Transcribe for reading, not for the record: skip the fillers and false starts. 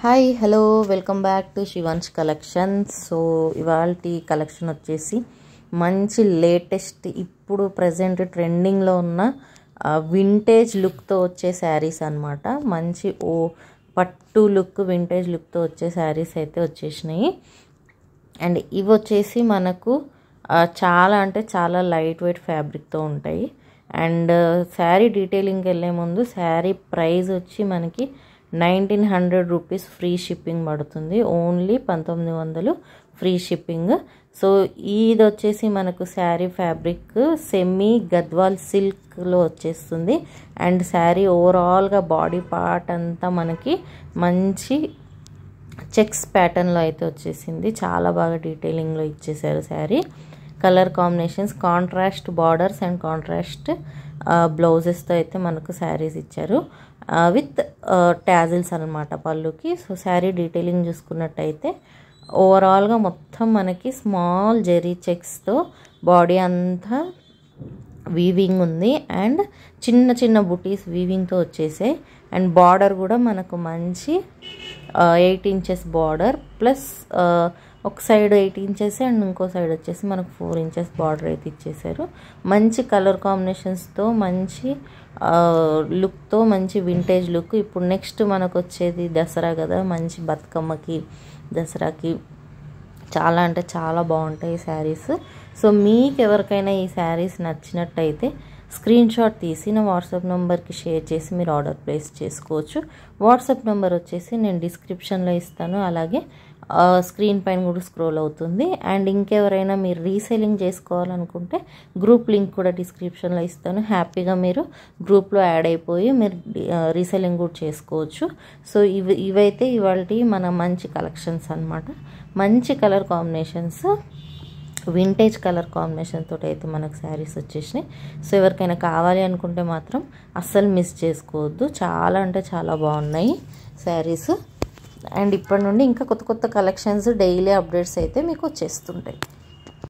Hi hello welcome back to Shivansh collections. So ఇవాల్టి collection వచ్చేసి మంచి లేటెస్ట్ ఇప్పుడు ప్రజెంట్ ట్రెండింగ్లో ఉన్న వింటేజ్ లుక్తో వచ్చే శారీస్ అన్నమాట. మంచి పట్టు లుక్ వింటేజ్ లుక్తో వచ్చే శారీస్ అయితే వచ్చేసినాయి. అండ్ ఇవి వచ్చేసి మనకు చాలా అంటే చాలా లైట్ వెయిట్ ఫ్యాబ్రిక్తో ఉంటాయి. అండ్ శారీ డీటెయిలింగ్కి వెళ్ళే ముందు శారీ ప్రైస్ వచ్చి మనకి 1900 రూపీస్ ఫ్రీ షిప్పింగ్ పడుతుంది. Only 1900 free shipping. సో ఇది వచ్చేసి మనకు శారీ ఫ్యాబ్రిక్ సెమీ గద్వాల్ సిల్క్లో వచ్చేస్తుంది. అండ్ శారీ ఓవరాల్గా బాడీ పార్ట్ అంతా మనకి మంచి చెక్స్ ప్యాటర్న్లో అయితే వచ్చేసింది. చాలా బాగా డీటెయిలింగ్లో ఇచ్చేసారు sari. Colour combinations, contrast borders and contrast బ్లౌజెస్తో అయితే మనకు శారీస్ ఇచ్చారు విత్ ట్యాజిల్స్ అనమాట పళ్ళుకి. సో శారీ డీటెయిలింగ్ చూసుకున్నట్టయితే ఓవరాల్గా మొత్తం మనకి స్మాల్ జెరీ చెక్స్తో బాడీ అంతా వీవింగ్ ఉంది. అండ్ చిన్న చిన్న బుటీస్ వీవింగ్తో వచ్చేసాయి. అండ్ బార్డర్ కూడా మనకు మంచి 8 ఇంచెస్ బార్డర్ ప్లస్ ఒక సైడ్ 8 ఇంచెస్ అండ్ ఇంకో సైడ్ వచ్చేసి మనకు 4 ఇంచెస్ బార్డర్ అయితే ఇచ్చేసారు. మంచి కలర్ కాంబినేషన్స్తో మంచి లుక్తో మంచి వింటేజ్ లుక్. ఇప్పుడు నెక్స్ట్ మనకు వచ్చేది దసరా కదా, మంచి బతుకమ్మకి దసరాకి చాలా అంటే చాలా బాగుంటాయి ఈ శారీస్. సో మీకు ఎవరికైనా ఈ శారీస్ నచ్చినట్టయితే స్క్రీన్ షాట్ తీసి నా వాట్సాప్ నెంబర్కి షేర్ చేసి మీరు ఆర్డర్ ప్లేస్ చేసుకోవచ్చు. వాట్సాప్ నెంబర్ వచ్చేసి నేను డిస్క్రిప్షన్లో ఇస్తాను, అలాగే స్క్రీన్ పైన కూడా స్క్రోల్ అవుతుంది. అండ్ ఇంకెవరైనా మీరు రీసేలింగ్ చేసుకోవాలనుకుంటే గ్రూప్ లింక్ కూడా డిస్క్రిప్షన్లో ఇస్తాను. హ్యాపీగా మీరు గ్రూప్లో యాడ్ అయిపోయి మీరు రీసేలింగ్ కూడా చేసుకోవచ్చు. సో ఇవైతే ఇవాళ మన మంచి కలెక్షన్స్ అన్నమాట. మంచి colour combinations, vintage colour combination తోటి అయితే మనకు శారీస్ వచ్చేసినాయి. సో ఎవరికైనా కావాలి అనుకుంటే మాత్రం అస్సలు మిస్ చేసుకోవద్దు. చాలా అంటే చాలా బాగున్నాయి శారీస్. అండ్ ఇప్పటి నుండి ఇంకా కొత్త కొత్త కలెక్షన్స్ డైలీ అప్డేట్స్ అయితే మీకు వచ్చేస్తుంటాయి.